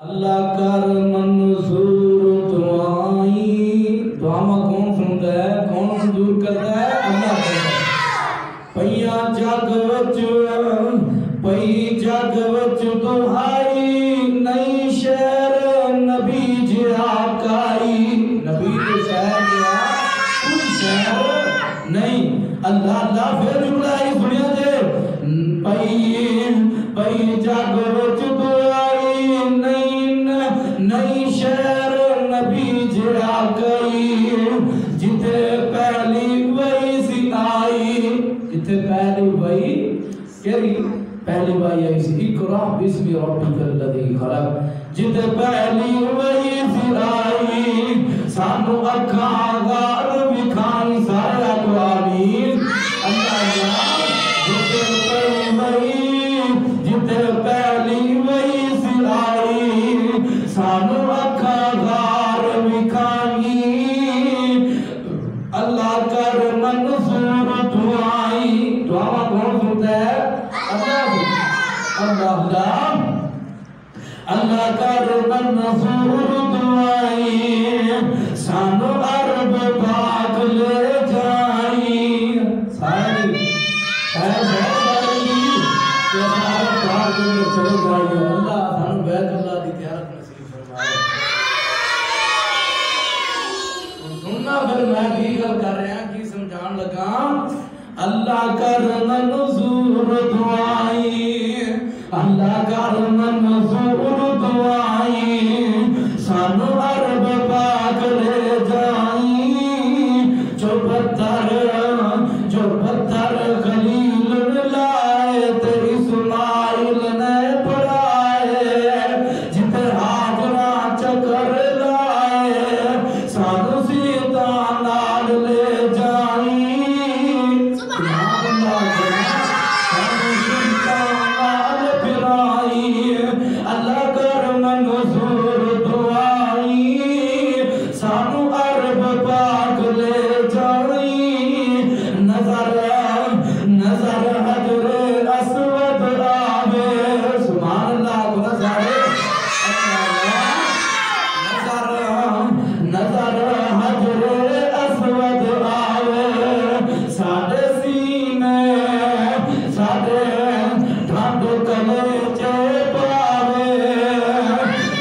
اللہ کر منظور دعائی دعا کون سنتا ہے کون منظور کرتا ہے اللہ کرتا ہے پہیا جگ وچ پہی جگ وچ دعائی نئی شہر نبی جہا کائی نبی تو شہر جہا کوئی شہر نہیں اللہ اللہ پھر جملہ ہی سنیا دے پہی جگ وچ دعائی نئی شہر نبی جڑا گئی جتے پہلی وہی سی آئی جتے پہلی وہی کہری پہلی وہی آئی سی اقرأ بسم ربک الذی خلق جتے پہلی وہی سی آئی سانو اکھاں غار وکھائی سارے اقوامین اللہ جتے پہلی وہی جتے پہلی وہی سی آئی سانو اکھا غار وکھائی اللہ کر منظور دعائی دعا کون سنتا ہے اللہ اللہ کر منظور دعائی سانو عرب پاک لے جائی ساری ساری عرب پاک لے چلے جائی اللہ سانو بیت اللہ دی تیارت پھر میں بھی گل کر رہا کی سمجھان لگا اللہ کر منظور دعائی اللہ کر منظور دعائی سانو عرب پاک لے جائی جو پتھر خلیل لائے تے اسماعیل نے پڑھائے جتے حاجرہ چکر لائے سانو سیدہ نال لے جائی سبحان اللہ سانو سیدہ نال پھرائی اللہ کر منظور دعائی سانو عرب پاک لے جائی نظر حجر اسود آوے سبحان اللہ کو نظر حجر اسود آوے ساڑے سینے ساڑے ٹھنڈ کلیجے پاوے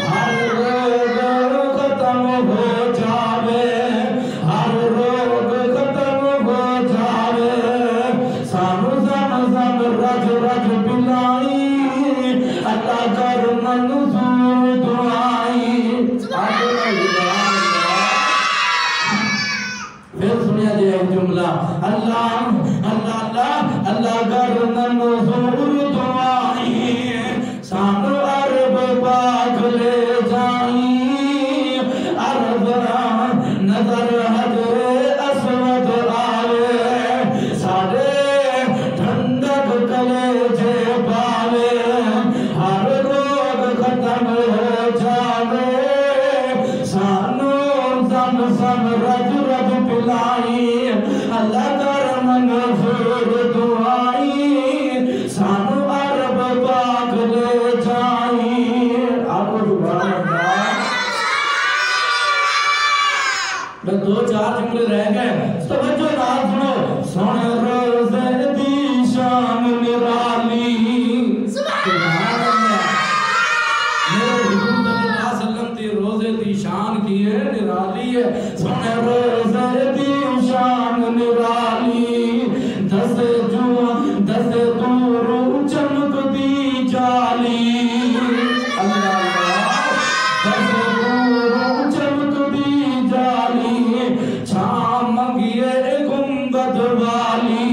ہر روگ ختم ہو جاوے ہر روگ ختم ہو جاوے سانو زمزم رج رج پلائی اللہ کر منظور دعائی پھر سنیا جائے جملہ اللہ کر منظور دعائی سانو عرب پاک لے جائی عرب نظر حجر اسود آوے ساڑے ٹھنڈک کلیجے پاوے ہر روگ ختم ہو جاوے سانو زمزم رج رج پلائی اللہ کر منظور دعائی سانو عرب پاک لے جائی آپ کو سبحان اللہ دو چار جملے رہ گئے توجہ نال سنو سونے روزے دی شان نرالی سبحان اللہ میرے حضور صلی اللہ علیہ وسلم دی روزے دی شان کی ہے نرالی ہے سونے روزے دی شان نرالی دس دور چمک دی جالی اللہ دس دور چمک دی جالی چھام منگیے گنبد والی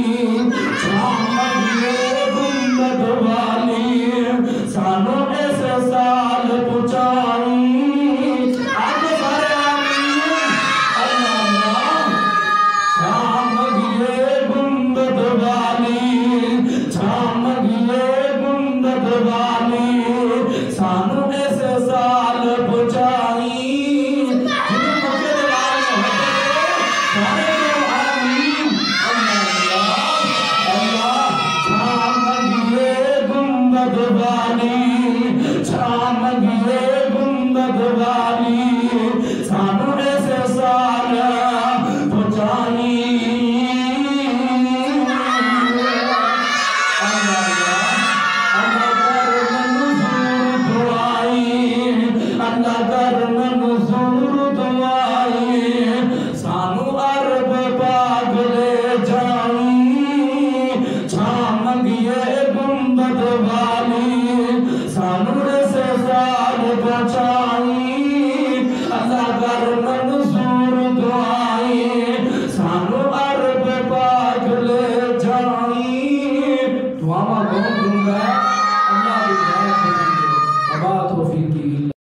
چھام منگیے گنبد والی سانو ایسے سال پچائی آگے سارے آمین اللہ اللہ